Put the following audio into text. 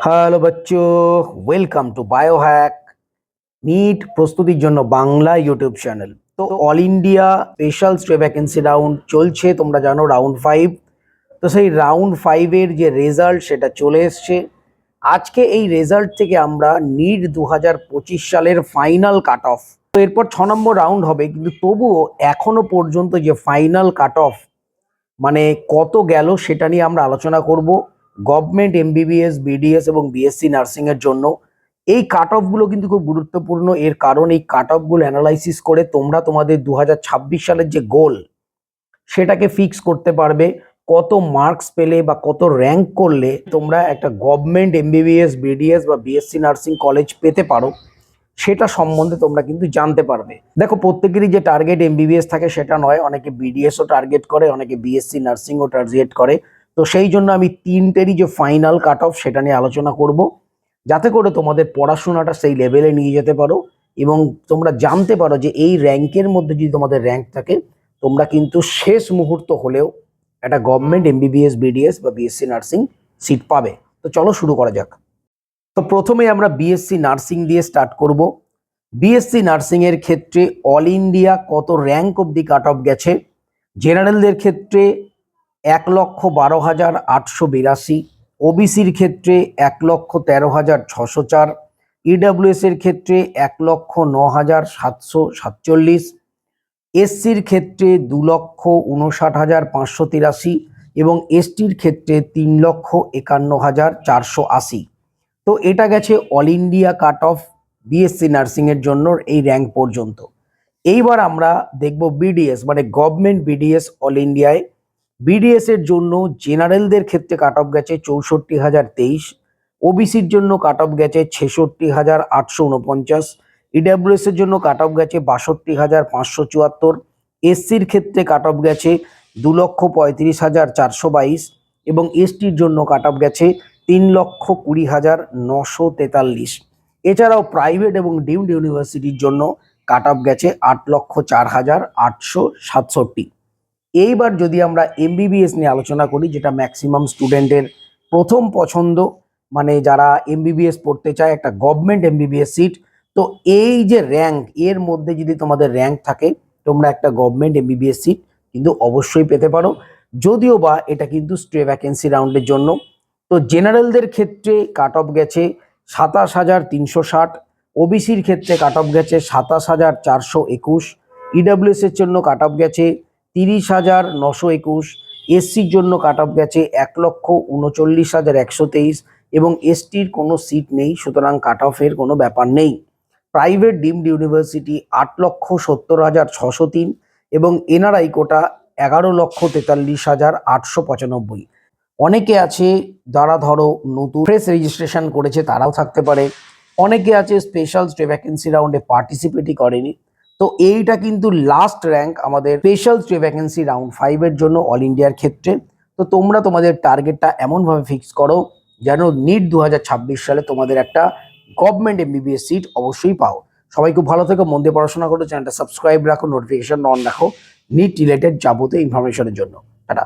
Hello বাচ্চো, welcome to Biohack NEET প্রস্তুতির জন্য বাংলা ইউটিউব চ্যানেল। তো all India special stay vacancy round চলছে, তোমরা জানো রাউন্ড 5। তো সেই রাউন্ড 5-এর যে রেজাল্ট সেটা চলে এসছে আজকে। এই রেজাল্ট থেকে আমরা নিট 2025 সালের ফাইনাল কাট অফ, তো এরপর 6 নম্বর রাউন্ড হবে, কিন্তু তবুও এখনো পর্যন্ত যে ফাইনাল কাট অফ মানে কত গেল সেটা নিয়ে আমরা আলোচনা করব। গভর্নমেন্ট এমবিবিএস, বিডিএস এবং বিএসসি নার্সিং এর জন্য এই কাট অফগুলো কিন্তু খুব গুরুত্বপূর্ণ। এর কারণ এই কাট অফগুলো অ্যানালাইসিস করে তোমরা তোমাদের 2026 সালের যে গোল সেটাকে ফিক্স করতে পারবে। কত মার্কস পেলে বা কত র্যাঙ্ক করলে তোমরা একটা গভর্নমেন্ট এমবিবিএস, বিডিএস বা বিএসসি নার্সিং কলেজ পেতে পারো সেটা সম্বন্ধে তোমরা কিন্তু জানতে পারবে। দেখো, প্রত্যেকেরই যে টার্গেট এমবিবিএস থাকে সেটা নয়, অনেকে বিডিএসও টার্গেট করে, অনেকে বিএসসি নার্সিংও টার্গেট করে। তো সেই জন্য আমি তিনটেরই যে ফাইনাল কাট অফ সেটা নিয়ে আলোচনা করব, যাতে করে তোমাদের পড়াশোনাটা সেই লেভেলে নিয়ে যেতে পারো এবং তোমরা জানতে পারো যে এই র্যাঙ্কের মধ্যে যদি তোমাদের র্যাঙ্ক থাকে তোমরা কিন্তু শেষ মুহূর্ত হলেও একটা গভর্নমেন্ট এমবিবিএস, বিডিএস বা বিএসসি নার্সিং সিট পাবে। তো চলো শুরু করা যাক। তো প্রথমে আমরা বিএসসি নার্সিং দিয়ে স্টার্ট করব। বিএসসি নার্সিং এর ক্ষেত্রে অল ইন্ডিয়া কত র্যাঙ্ক অবধি কাট অফ গেছে? জেনারেলদের ক্ষেত্রে 1,12,882, ওবিসির ক্ষেত্রে 1,13,604, ইডাব্লিউএস এর ক্ষেত্রে 1,09,747, এসসির ক্ষেত্রে 2,59,583 এবং এসটির ক্ষেত্রে 3,51,480। তো এটা গেছে all India cut off BSc nursing এর জন্য এই র্যাঙ্ক পর্যন্ত। এইবার আমরা দেখব বিডিএস মানে গভর্নমেন্ট বিডিএস অল ইন্ডিয়ায়। বিডিএস এর জন্য জেনারেলদের ক্ষেত্রে কাট অফ গেছে 64,023, ওবিসির জন্য কাট অফ গেছে 66,849, ইডাব্লিউএস এর জন্য কাট অফ গেছে 62,574, এসসির ক্ষেত্রে কাট অফ গেছে 2,35,422 এবং এসটির জন্য কাট অফ গেছে 3,20,943। এছাড়াও প্রাইভেট এবং ডিমড ইউনিভার্সিটির জন্য কাট অফ গেছে 8,04,867। এইবার যদি আমরা এমবিবিএস নিয়ে আলোচনা করি, যেটা ম্যাক্সিমাম স্টুডেন্টের প্রথম পছন্দ, মানে যারা এমবিবিএস পড়তে চায় একটা গভর্নমেন্ট এমবিবিএস সিট, তো এই যে র্যাঙ্ক এর মধ্যে যদি তোমাদের র্যাঙ্ক থাকে তোমরা একটা গভর্নমেন্ট এমবিবিএস সিট কিন্তু অবশ্যই পেতে পারো, যদিও বা এটা কিন্তু স্টে ভ্যাকেন্সি রাউন্ডের জন্য। তো জেনারেলদের ক্ষেত্রে কাট অফ গেছে 27,360, ওবিসির ক্ষেত্রে কাট অফ গেছে 27,421, ইডাব্লিউএস এর জন্য কাট অফ গেছে 30,921, এসসির জন্য কাট অফ গেছে 1,39,123 এবং এসটির কোনো সিট নেই, সুতরাং কাট অফের কোনো ব্যাপার নেই। প্রাইভেট ডিমড ইউনিভার্সিটি 8,70,603 এবং এনআরআই কোটা 11,43,895। অনেকে আছে যারা ধরো নতুন ফ্রেশ রেজিস্ট্রেশন করেছে, তারাও থাকতে পারে। অনেকে আছে স্পেশাল স্টে ভ্যাকেন্সি রাউন্ডে পার্টিসিপেটই করেনি। তো এইটা কিন্তু লাস্ট র্যাঙ্ক আমাদের স্পেশাল স্টে ভ্যাকেন্সি রাউন্ড 5-এর জন্য অল ইন্ডিয়ার ক্ষেত্রে। তো তোমরা তোমাদের টার্গেটটা এমনভাবে ফিক্স করো যেন নিট 2026 সালে তোমাদের একটা গভর্নমেন্ট এমবিবিএস সিট অবশ্যই পাও। সবাই খুব ভালো থেকো, মন দিয়ে পড়াশোনা করো, চ্যানেলটা সাবস্ক্রাইব রাখো, নোটিফিকেশন অন রাখো নিট রিলেটেড যাবতীয় ইনফরমেশনের জন্য। টাটা।